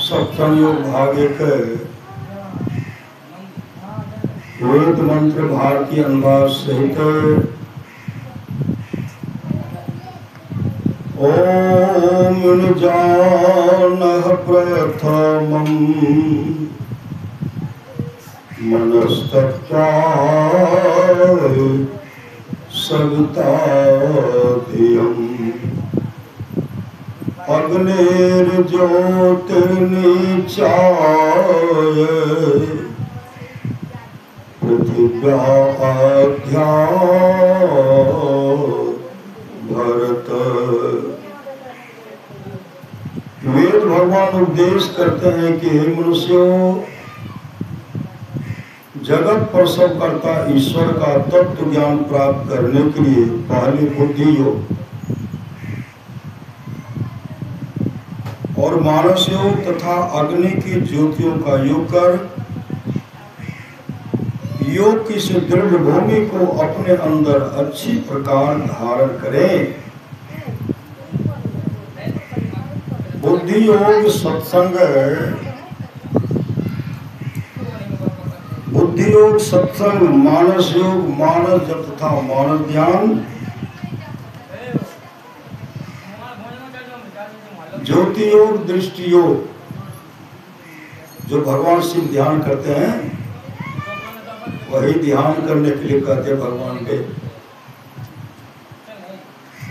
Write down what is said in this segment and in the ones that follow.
सत्संग भाग्य के वेद मंत्र भारतीय अनुवाद सहित ओम जानः प्रथमं मनस्तत्त्वाय सविताधियम् अग्निर्ज्योतिर्निचाय पृथिव्याद्या भरत। वेद भगवान उपदेश करते हैं कि हे मनुष्यों, जगत प्रसव करता ईश्वर का तत्व ज्ञान प्राप्त करने के लिए पहले बुद्धि योग और मानस योग तथा अग्नि की ज्योतियों का योग कर योग की इस दृढ़ भूमि को अपने अंदर अच्छी प्रकार धारण करें। बुद्धि योग सत्संग, बुद्धि योग सत्संग, मानस योग मानस जप तथा मानस ध्यान, ज्योति योग दृष्टि योग जो भगवान शिव ध्यान करते हैं वही ध्यान करने के लिए कहते हैं भगवान के।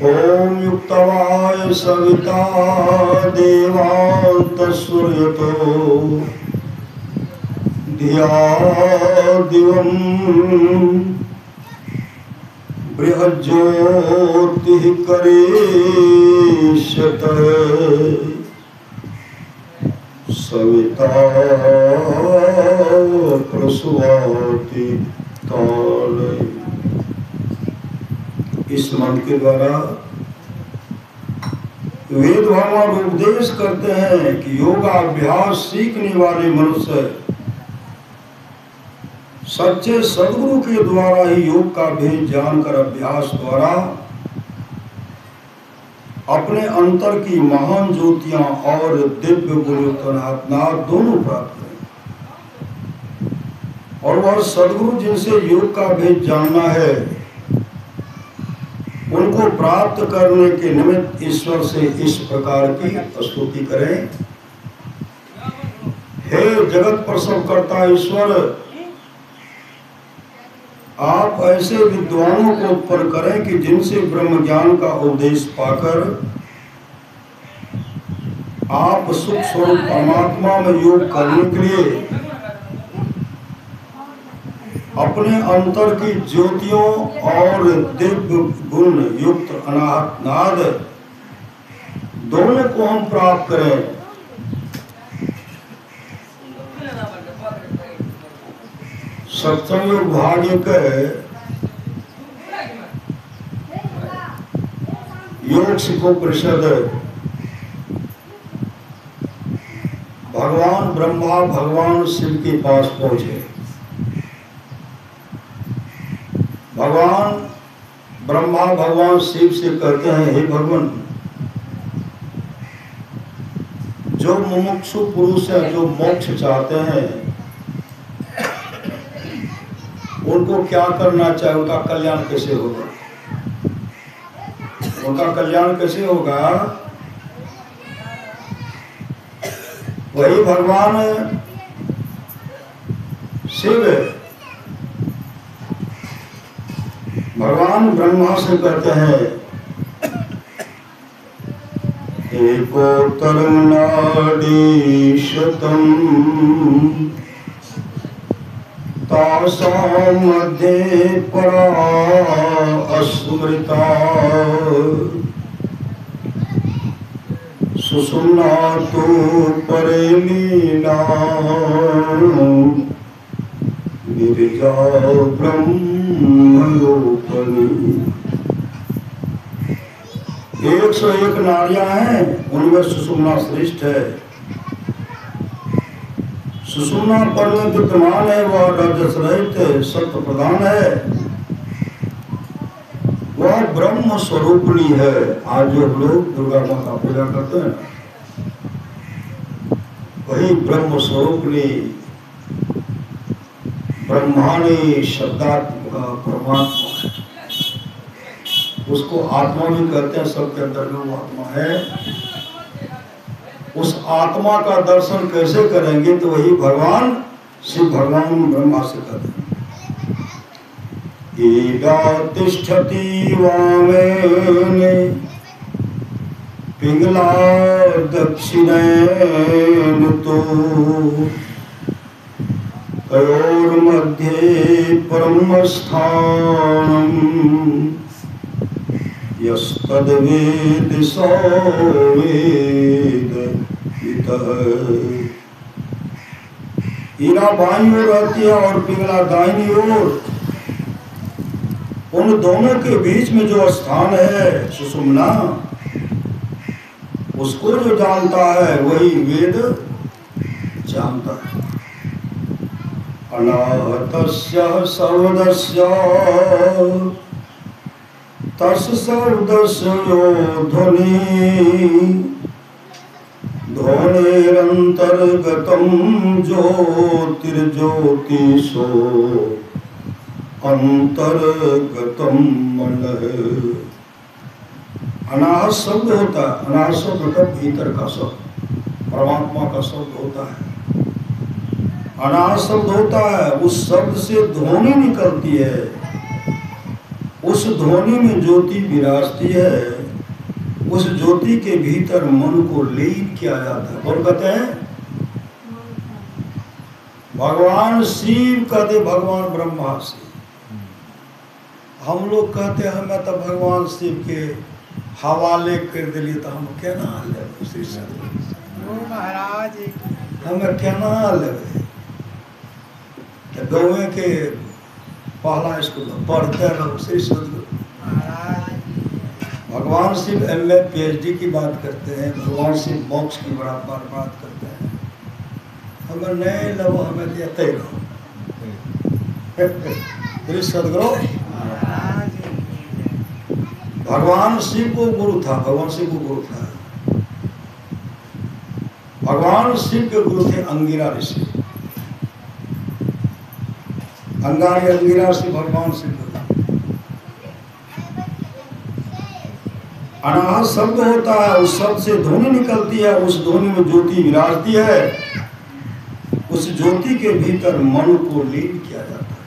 ओम युक्तवाय सविता देवांत सूर्यतो धिया दिवं बृहज्योतिः करेष्यत सविता प्रसूति तालय। इस मंत्र के द्वारा वेद भगवान उपदेश करते हैं कि योगाभ्यास सीखने वाले मनुष्य सच्चे सदगुरु के द्वारा ही योग का भेद जानकर अभ्यास द्वारा अपने अंतर की महान ज्योतियां और दिव्य गुणयुक्त नाद दोनों प्राप्त करें। और वह सदगुरु जिनसे योग का भेद जानना है उनको प्राप्त करने के निमित्त ईश्वर से इस प्रकार की स्तुति करें। हे जगत प्रसव करता ईश्वर, आप ऐसे विद्वानों को उत्पन्न करें कि जिनसे ब्रह्म ज्ञान का उपदेश पाकर आप सुख स्वरूप परमात्मा में योग करने के लिए अपने अंतर की ज्योतियों और दिव्य गुण युक्त अनाहत नाद दोनों को हम प्राप्त करें। सत्संग भाग्य के योग शिखो परिषद भगवान ब्रह्मा भगवान शिव के पास पहुंचे। भगवान ब्रह्मा भगवान शिव से कहते हैं, हे भगवान, जो मुमुक्षु पुरुष है, जो मोक्ष चाहते हैं, उनको क्या करना चाहिए, उनका कल्याण कैसे होगा? उनका कल्याण कैसे होगा? वही भगवान शिव भगवान ब्रह्मा से कहते हैं, एकोत्तरं नाडीशतम् तासां मध्ये परा अस्मृता सुषुम्ना तु परे लीना गिरिजा ब्रह्मलोकनी। 101 नारियां हैं, उनमें सुषुम्ना श्रेष्ठ है। सुषुम्ना पर में विद्यमान है, वह रजस रहित सत्य प्रधान है, वह ब्रह्म स्वरूपणी है। आज जो लोग दुर्गा माता पूजा करते हैं वही ब्रह्म स्वरूप ने ब्रह्माणी शब्दात्मक परमात्मा है, उसको आत्मा भी कहते हैं, सबके अंदर में वो आत्मा है। उस आत्मा का दर्शन कैसे करेंगे? तो वही भगवान शिव भगवान ब्रह्मा से कहते हैं, ईडा तिष्ठति वामेने पिंगला दक्षिणेन तो तयोर्मध्ये परम स्थानम् यस्तद्वेद स वेद इतः। ईरा बाईं ओर रहती है और पिंगला दाहिनी ओर। उन दोनों के बीच में जो स्थान है सुषुम्ना, उसको जो जानता है वही वेद जानता है। अनाहतस्य शब्दस्य तस्य शब्दस्य यो ध्वनि ध्वनिरन्तर्गतं ज्योतिर्ज्योतिषो अंतर्गतम मनः। अनाहत शब्द होता है, अनाहत शब्द मतलब भीतर का शब्द, परमात्मा का शब्द होता है। अनाहत शब्द होता है, उस शब्द से ध्वनि निकलती है, उस ध्वनि में ज्योति विराजती है, उस ज्योति के भीतर मन को लीन किया जाता है। और कहते हैं भगवान शिव कहते भगवान ब्रह्मा से। हम लोग कहते हैं मैं तो भगवान शिव के हवाले कर दिली, तो हम क्या ना ले महाराज, हमें क्या ना लगे। गौवे के पहला स्कूल पढ़ते रहो श्री सदगुरु भगवान शिव MA PhD की बात करते हैं, भगवान शिव मोक्ष की बराबर बात करते हैं। हमें नहीं लो, हमें देते रहो श्री सदगुरु। भगवान शिव को गुरु था, भगवान शिव को गुरु था। भगवान शिव के गुरु थे अंगिरा ऋषि। अंगिरा ऋषि भगवान शिव गुरु। अनाहत शब्द होता है, उस शब्द से ध्वनि निकलती है, उस ध्वनि में ज्योति विराजती है, उस ज्योति के भीतर मन को लीन किया जाता है।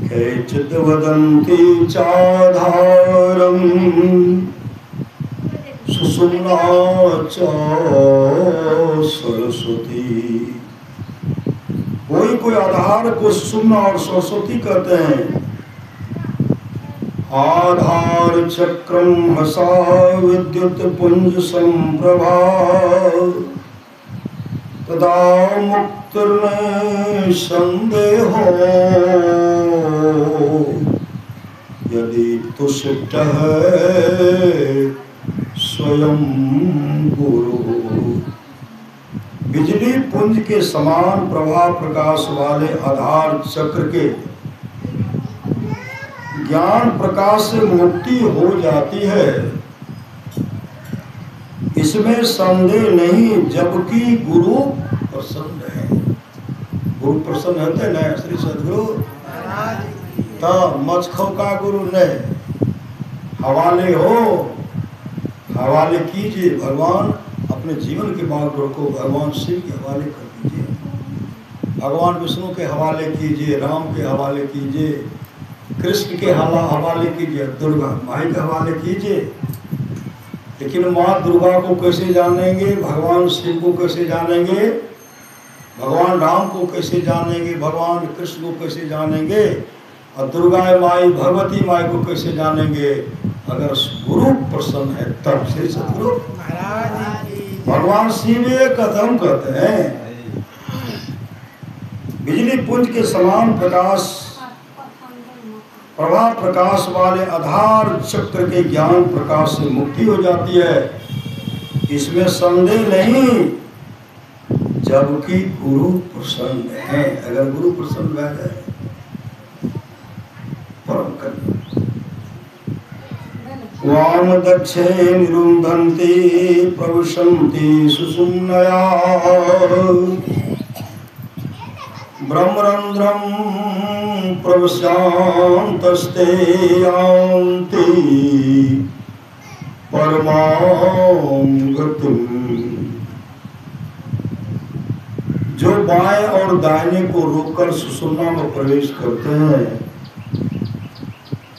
केचित् वदन्ति चाधारं सुषुम्ना च सरस्वती। कोई आधार को सुषुम्ना और सरस्वती कहते हैं। आधार चक्रम हसा विद्युत पुंज संप्रभा तदा मुक्तिर्न संदेहो यदि तुष्ट स्वयं गुरु। बिजली पुंज के समान प्रभा प्रकाश वाले आधार चक्र के ज्ञान प्रकाश से मुक्ति हो जाती है, इसमें संदेह नहीं, जबकि गुरु प्रसन्न है। गुरु प्रसन्न होते न श्री सदगुरु, तब मचखो का गुरु नहीं। हवाले हो, हवाले कीजिए भगवान, अपने जीवन के मार्ग को भगवान शिव के हवाले कर दीजिए, भगवान विष्णु के हवाले कीजिए, राम के हवाले कीजिए, कृष्ण के हवाले कीजिए, दुर्गा माई के हवाले कीजिए। लेकिन माँ दुर्गा को कैसे जानेंगे, भगवान शिव को कैसे जानेंगे, भगवान राम को कैसे जानेंगे, भगवान कृष्ण को कैसे जानेंगे, और दुर्गा माई भगवती माई को कैसे जानेंगे? अगर गुरु प्रसन्न है तब से। सदगुरु भगवान शिव कथम कहते हैं, बिजली पुंज के समान प्रकाश प्रभा प्रकाश वाले आधार चक्र के ज्ञान प्रकाश से मुक्ति हो जाती है, इसमें संदेह नहीं, जबकि गुरु प्रसन्न है। अगर गुरु प्रसन्न रह जाए परम कल्याण। वाम दक्षे निरुन्धन्ति प्रविशन्ति सुषुम्नया ब्रह्मरन्ध्रं प्रविशान्तस्ते यान्ति परमां गतिम्। जो बाएं और दाहिने को रोककर सुषुम्ना में प्रवेश करते हैं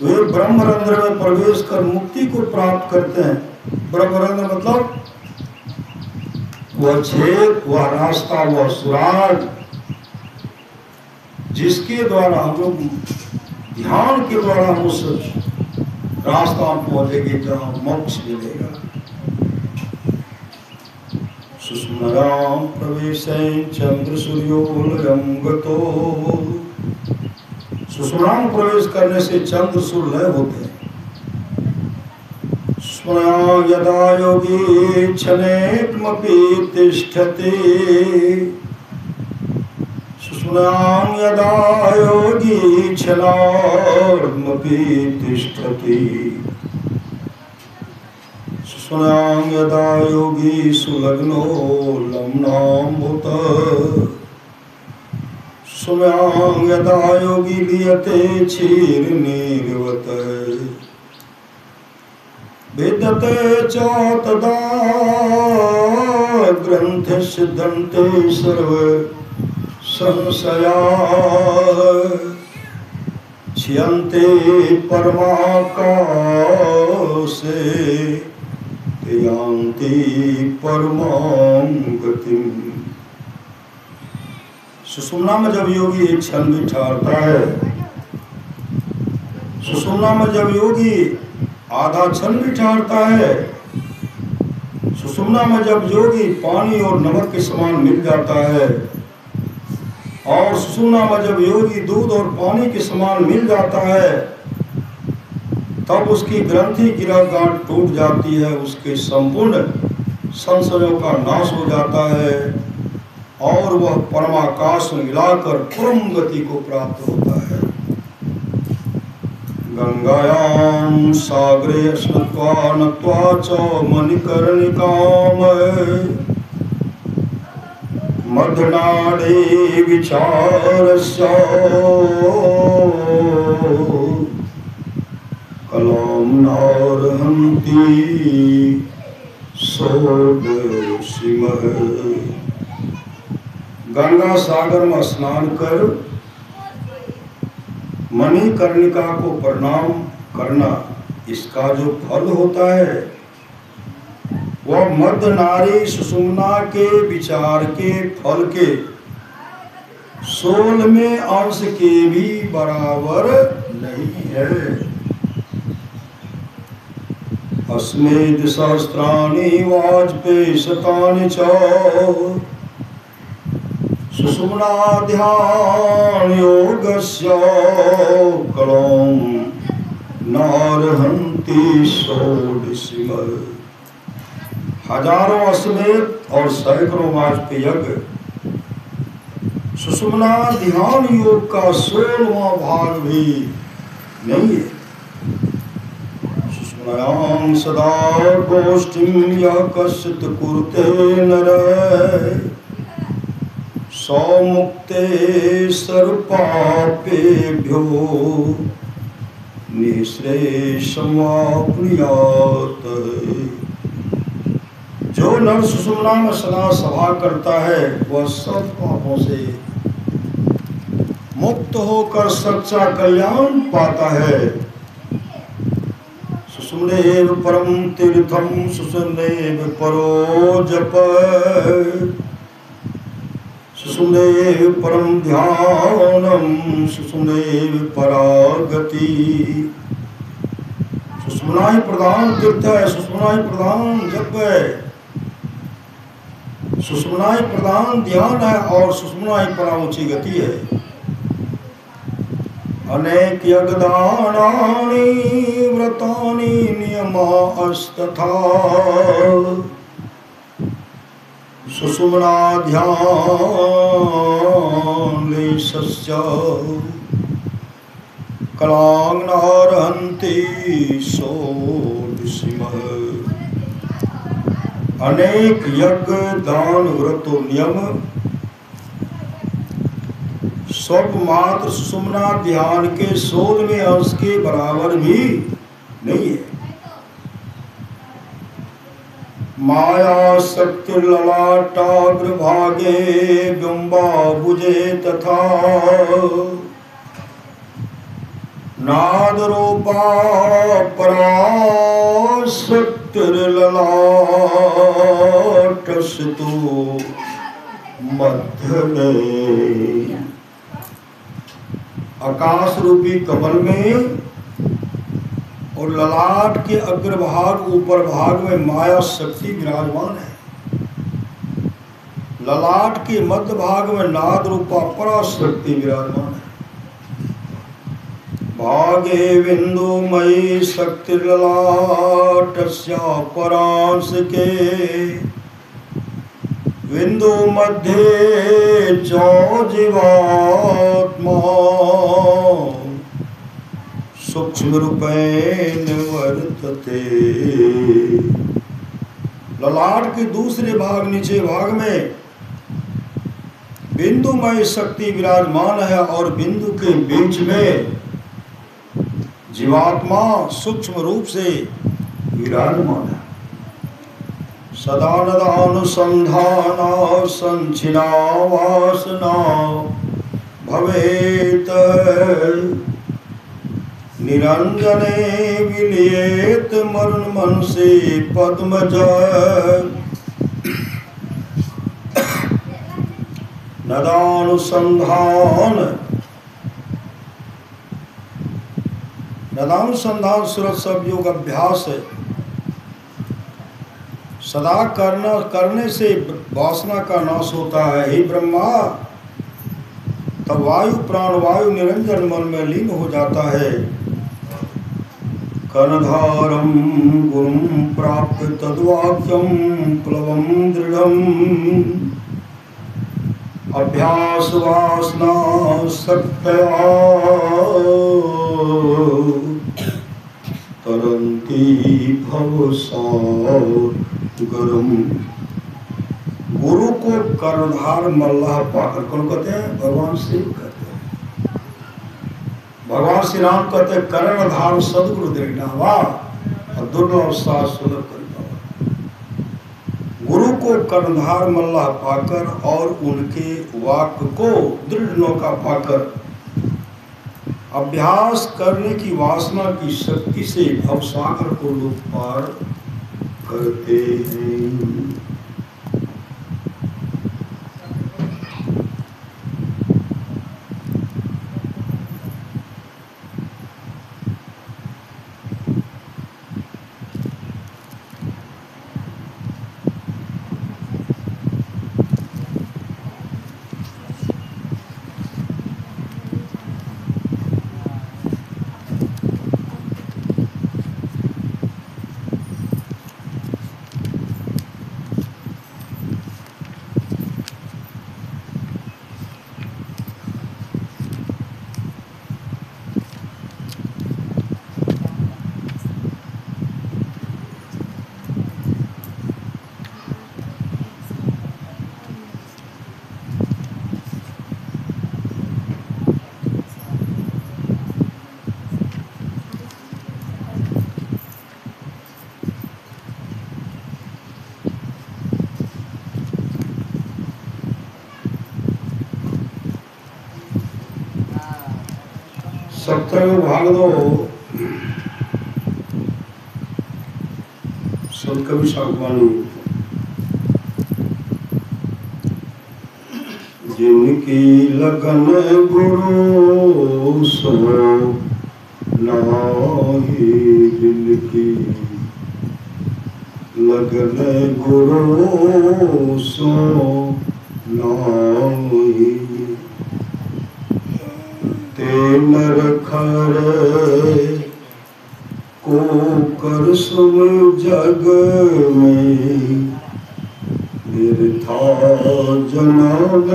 वे ब्रह्मरंध्र में प्रवेश कर मुक्ति को प्राप्त करते हैं। ब्रह्मरंध्र मतलब वह छेद, वह रास्ता, वह सुराग जिसके द्वारा हम लोग ध्यान के द्वारा हम उस रास्ता पहुंचेंगे जहाँ मोक्ष मिलेगा। सुषुम्नायां प्रवेशेन चंद्र सूर्योलयं गतो। सुषुम्ना में प्रवेश करने से चंद्र सूर्य लय होते हैं। सुषुम्नायां यदा योगी क्षणेकमपि तिष्ठति। सुषुम्नायां यदा योगी क्षणार्धमपि तिष्ठति। सुषुम्नायां यदा योगी सुलग्नो लम्नाम्बुत। सुषुम्नायां यदा योगी लीयते क्षीरनिर्वत। विद्यते च तदा ग्रन्थे सिद्धन्ते सर्व संशया। क्षीयन्ते परमाकाशे यान्ति परमां गतिम्। सुषुम्ना में जब योगी एक क्षण भी ठहरता है, सुषुम्ना में जब योगी आधा क्षण भी ठहरता है, सुषुम्ना में जब योगी पानी और नमक के समान मिल जाता है, और सुषुम्ना में जब योगी दूध और पानी के समान मिल जाता है, तब उसकी ग्रंथि गिरा गांठ टूट जाती है, उसके संपूर्ण संशयों का नाश हो जाता है और वह परमाकाश में मिलाकर परम गति को प्राप्त होता है। गंगायां सागरे स्नात्वा नत्वा च मणिकर्णिकां मध्यनाडे विचारस्य कलां नारहन्ति षोडशीमः। गंगा सागर में स्नान कर मणिकर्णिका को प्रणाम करना, इसका जो फल होता है वह मध्य नारी सुषुम्ना के विचार के फल के 16वें अंश के भी बराबर नहीं है। अस्मेद सहस्राणि वाजपेयी शतानि च सुषुम्ना ध्यान योगस्य कलां नारहन्ति षोडशीमः। हजारों अश्वमेध और सैकड़ों वाजपेयी यज्ञ सुषुम्ना ध्यान योग का 16वां भाग भी नहीं है। सुषुम्नायां सदा गोष्ठीं यः कश्चित् कुरुते नरः सौमुक्ते सर्वपापेभ्यो निःश्रेयसं वाप्नुयात्। जो नर सुषुम्ना में सदा सभा करता है वह सब पापों से मुक्त होकर सच्चा कल्याण पाता है। सुषुम्नेव परम तीर्थम सुषुम्नेव परो जप। सुषुम्नेव परम ध्यानम सुषुम्नेव परागति। सुषुम्ना ही प्रधान तीर्थ है, सुषुम्ना ही प्रधान जप है, सुषुम्ना ही प्रधान ध्यान है और सुषुम्ना ही पराऊंची गति है। अनेक यज्ञदानानि व्रतानि नियमास्तथा सुषुम्ना ध्यानलेशस्य कलां नारहन्ति षोडशीमः। सिमह। अनेक यज्ञ दान व्रत नियम स्वल्प मात्र सुषुम्ना ध्यान के 16वें अंश के बराबर भी नहीं है। माया शक्ति ललाटाग्र भागे बिंबा बुझे तथा नाद रूपा पराशक्तिर्ललाटस्तु मध्य आकाश रूपी कमल में और ललाट के अग्रभाग ऊपर भाग में माया शक्ति विराजमान है। ललाट के मध्य भाग में नाद रूपा पराशक्ति विराजमान है। भागे बिंदुमयी शक्ति ललाटस्या परांश के बिंदु मध्य चौ जीवात्मा सूक्ष्म रूपेण वर्तते। ललाट के दूसरे भाग नीचे भाग में बिंदुमय शक्ति विराजमान है और बिंदु के बीच में जीवात्मा सूक्ष्म रूप से विराजमान है। सदा नदानुसंधाना संचिना वासना भवेत निरंजने विलियेत मरण मनसे पद्मज। नदानुसंधान नदानुसंधान सूरत सब योग अभ्यास है। सदा करने से वासना का नाश होता है। हे ब्रह्मा, तब वायु प्राणवायु निरंजन मन में लीन हो जाता है। कर्णधारम गुरुम प्राप्य तद्वाक्यम प्लवम दृढ़म अभ्यास वासना शक्त्या तरंती भवसागरम। गुरु को कर्णधार मल्लाह पाकर कौन कहते हैं? भगवान शिव कहते हैं। भगवान श्री राम कहते हैं कर्णधार सदगुरु देनावा और दुर्लभ साथ सुलभ कर। गुरु को कर्णधार मल्लाह पाकर और उनके वाक्य को दृढ़ नौका पाकर अभ्यास करने की वासना की शक्ति से भवसागर को लोग पार करते हैं। सप्तम भाग दो संत कवि सागवानी। जिनकी लगन गुरु सो नाही दिल की लगन गुरु सो नाही नर खर को कर सुन जग में बिरथा जनाब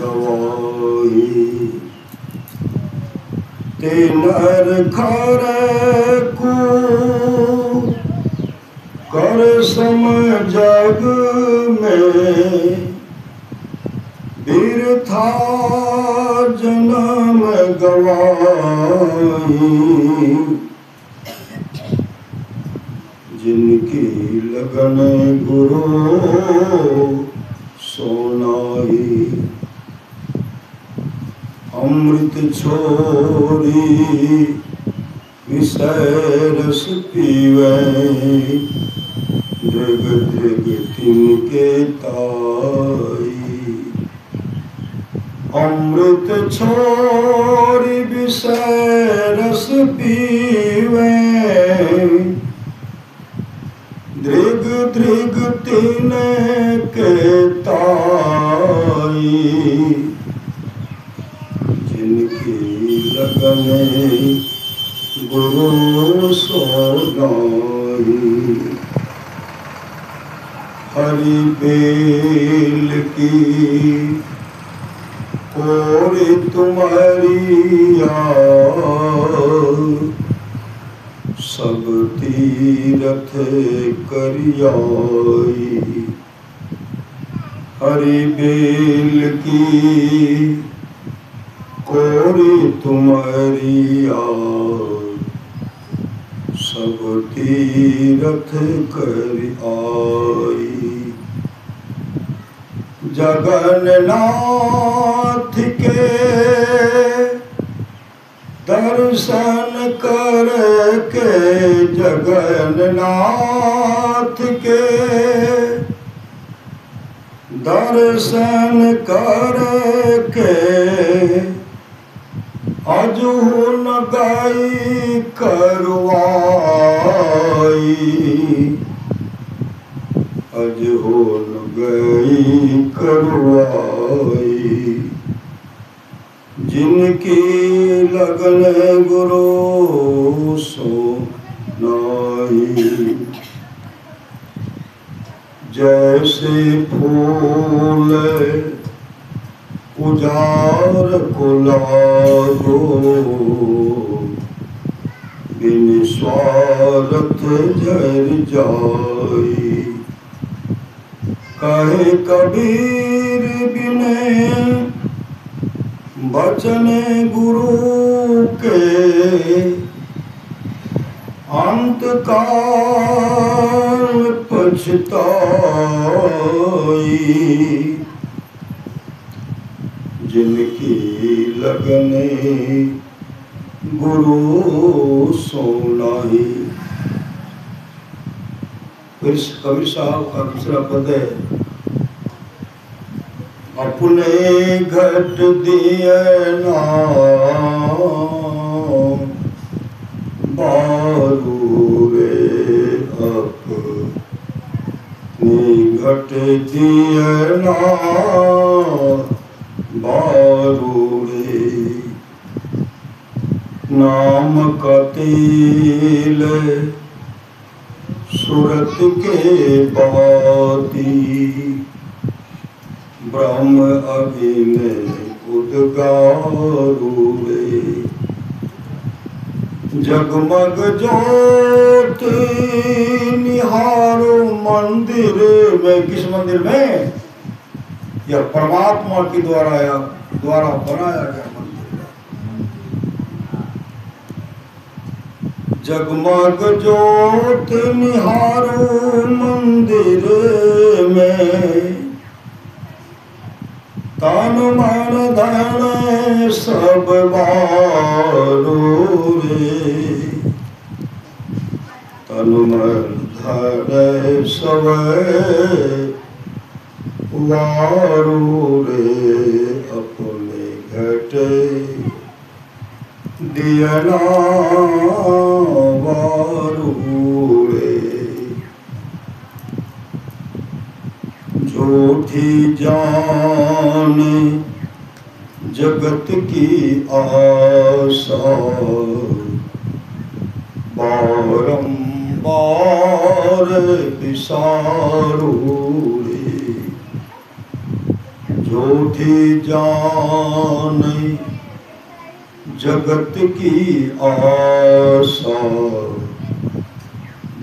गवाही। ते नर खर को कर सम जग में बिरथा जन्म गवाई, जिनकी लगन गुरु सोनाई। अमृत छोरी विषय रस पीवे, दृग दृग तिनके ताई। अमृत छोरी विषय रस पीवे, दृग दृग तिनके ताई। जिनकी लगन गुरु सोनाई। हरि बेल की और तुम्हारी सब तीरथ करियाई। हरि बेल की कोरी तुम्हारी सब तीरथ कर आई। जगन्नाथ के दर्शन करके, जगन्नाथ के दर्शन करके, अजून गई करवाई। अजून गई करवाई। जिनकी लगन गुरु सोनाई। जैसे फूल उजार को लागो, बिन स्वार्थ झर जाई। कहे कबीर बिने बचन गुरु के, अंत काल पछताई। जिनकी लगने गुरु सोनाई। फिर कबीर साहब का दूसरा पद है, अपने घट दिए नाम बारू रे। अपने घट दिए नाम बारू रे। नाम का तेल सूरत के बाती, ब्रह्म अभिनय उद्गारू रे। जगमग ज्योत निहारो मंदिर में, किस मंदिर में? यह परमात्मा के द्वारा बनाया गया मंदिर है। जगमग ज्योत निहारो मंदिर में, तन मन धन सब वारो रे। तन मन धन सब वारो रे। अपने घट दियना वारो रे। झूठी जान जगत की आशा, बारंबार विसारो रे। झूठी जान जगत की आशा,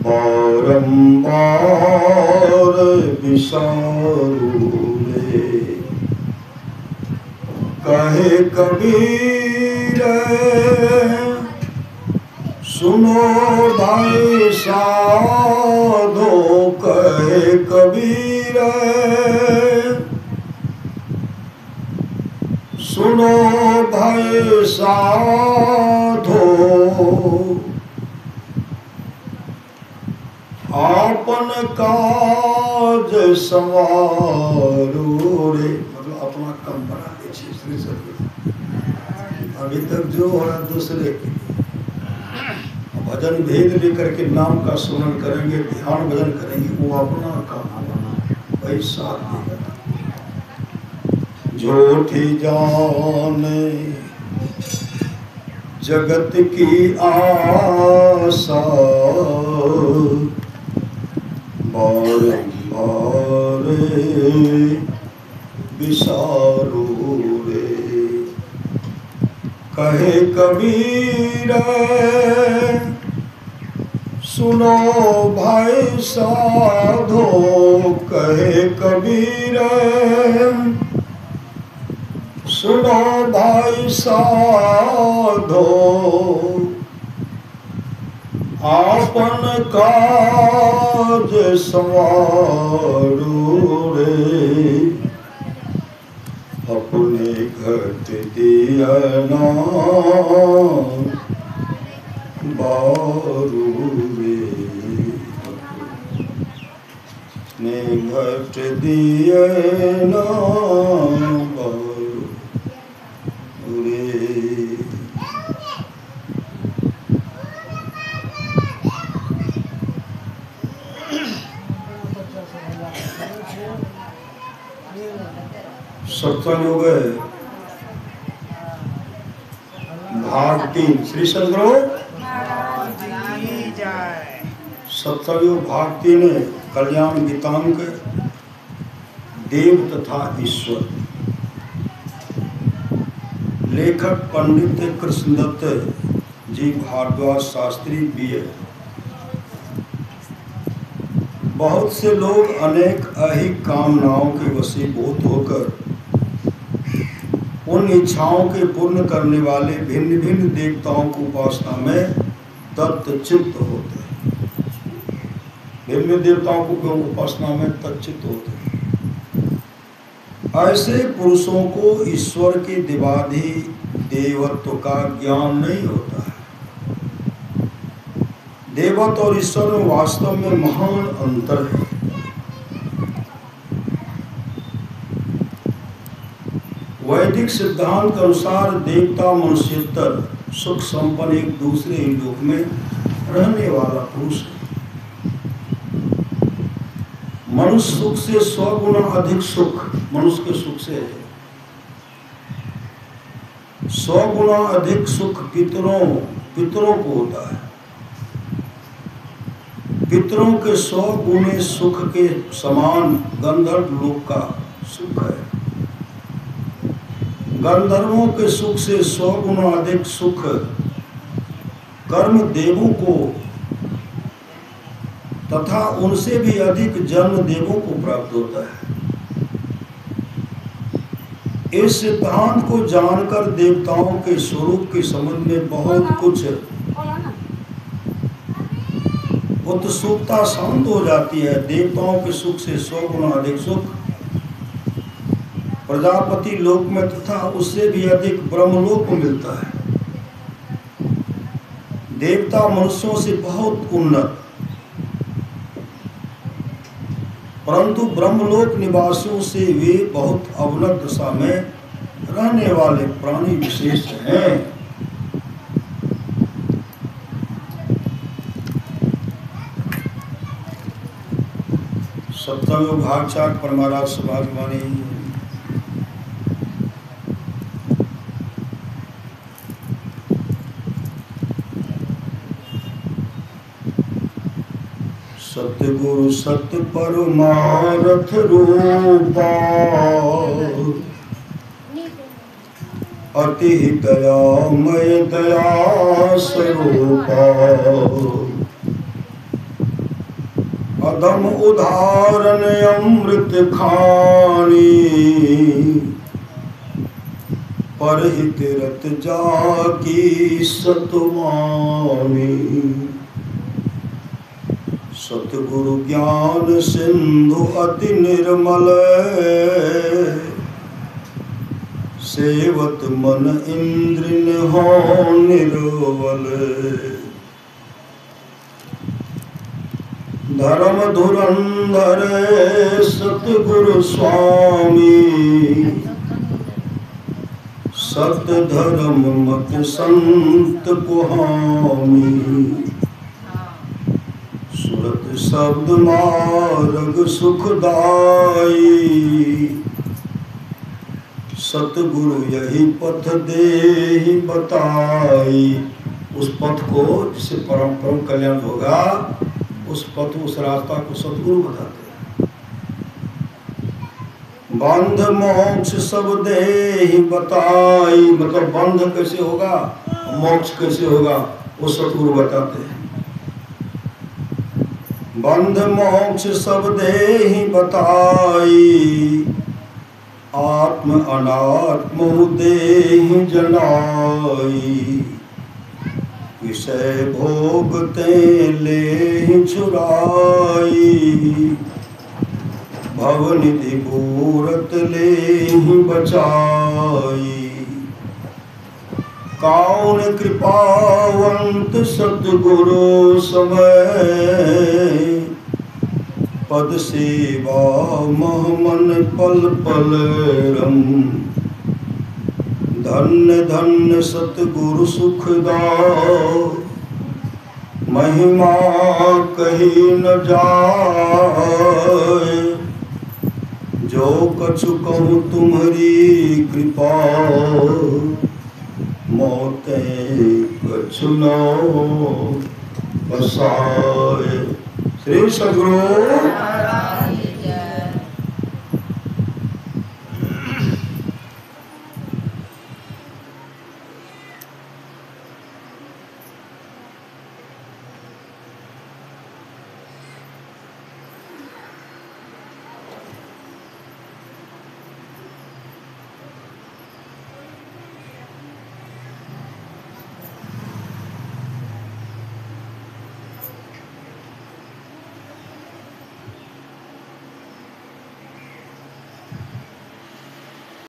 बारंबार विसारू रे। कहे कबीर सुनो भाई साधो, कहे कबीर सुनो भाई साधो, आपन काज संवारो रे। मतलब अपना काम बना लीजिए श्री सदगुरु। अभी तक जो हो रहा दूसरे के भजन भेद लेकर के नाम का स्मरण करेंगे, ध्यान भजन करेंगे, वो अपना काम बना भाई साथ देगा। झूठी जाने जगत की आशा, बारंबार विसारू रे। कहे कबीर सुनो भाई साधो, कहे कबीर सुनो भाई साधो, आपन काज संवारो रे। अपने घट दिया नाम बारू रे। अपने घट दिया नाम बारू रे। सत्संग हो गए भाग 3 श्री सदगुरु सत्संग भाग 3 कल्याण गीतांक देव तथा ईश्वर। लेखक पंडित कृष्णदत्त जी भारद्वाज शास्त्री बीए। बहुत से लोग अनेक अहिक कामनाओं के वशीभूत होकर उन इच्छाओं के पूर्ण करने वाले भिन्न भिन्न देवताओं की उपासना में तत्चित्त होते हैं। भिन्न देवताओं को उपासना में तत्चित्त होते हैं। ऐसे पुरुषों को ईश्वर के दिवाधि देवत्व का ज्ञान नहीं होता है। देवत्व और ईश्वर में वास्तव में महान अंतर है। वैदिक सिद्धांत के अनुसार देवता मनुष्योत्तर सुख संपन्न एक दूसरे ही लोक में रहने वाला पुरुष है। मनुष्य सुख से 100 गुना अधिक सुख मनुष्य के सुख से है। 100 गुना अधिक सुख पितरों को होता है। पितरों के 100 गुने सुख के समान गंधर्व लोक का सुख है। गंधर्वों के सुख से 100 गुना अधिक सुख कर्म देवों को तथा उनसे भी अधिक जन्म देवों को प्राप्त होता है। इस सिद्धांत को जानकर देवताओं के स्वरूप के संबंध में बहुत कुछ उत्सुकता शांत हो जाती है। देवताओं के सुख से 100 गुना अधिक सुख प्रजापति लोक में तथा उससे भी अधिक ब्रह्मलोक में मिलता है। देवता मनुष्यों से बहुत उन्नत, परंतु ब्रह्मलोक निवासियों से वे बहुत अवनत दशा में रहने वाले प्राणी विशेष हैं। सप्तम भाग 4 परमाराज समाजवाणी। सतगुरु सत्य परमार्थ रूपा, अति दयामय दया स्वरूपा। अधम उदाहरण अमृत खानी, परहित रत जाकी सतवानी। सतगुरु ज्ञान सिंधु अति निर्मल, सेवत मन इंद्र न हो निर्वल। धर्म धुरंधर सतगुरु स्वामी, सत धर्म मत संत कुहामी। सुरत शब्द मार्ग सुखदाई, सतगुरु यही पथ देहि बताई। उस पथ को जिससे परम परम कल्याण होगा, उस पथ उस रास्ता को सतगुरु बताते हैं। बंध मोक्ष सब देहि बताई, मतलब बंध कैसे होगा, मोक्ष कैसे होगा, वो सतगुरु बताते हैं। बंध मोक्ष सब देहि बताई, आत्म अनात्म देहि जनाई। विषय भोगते ले छुराई, भवनिधि भूरत ले बचाई। कौन कृपावंत सतगुरु समय, पद सेवा मह मन पल पल रम। धन्य धन्य सतगुरु सुखदाओ, महिमा कही न जाए। जो कछु कहूँ तुम्हारी कृपा, मोते कछु न बसाए। श्री सद्गुरु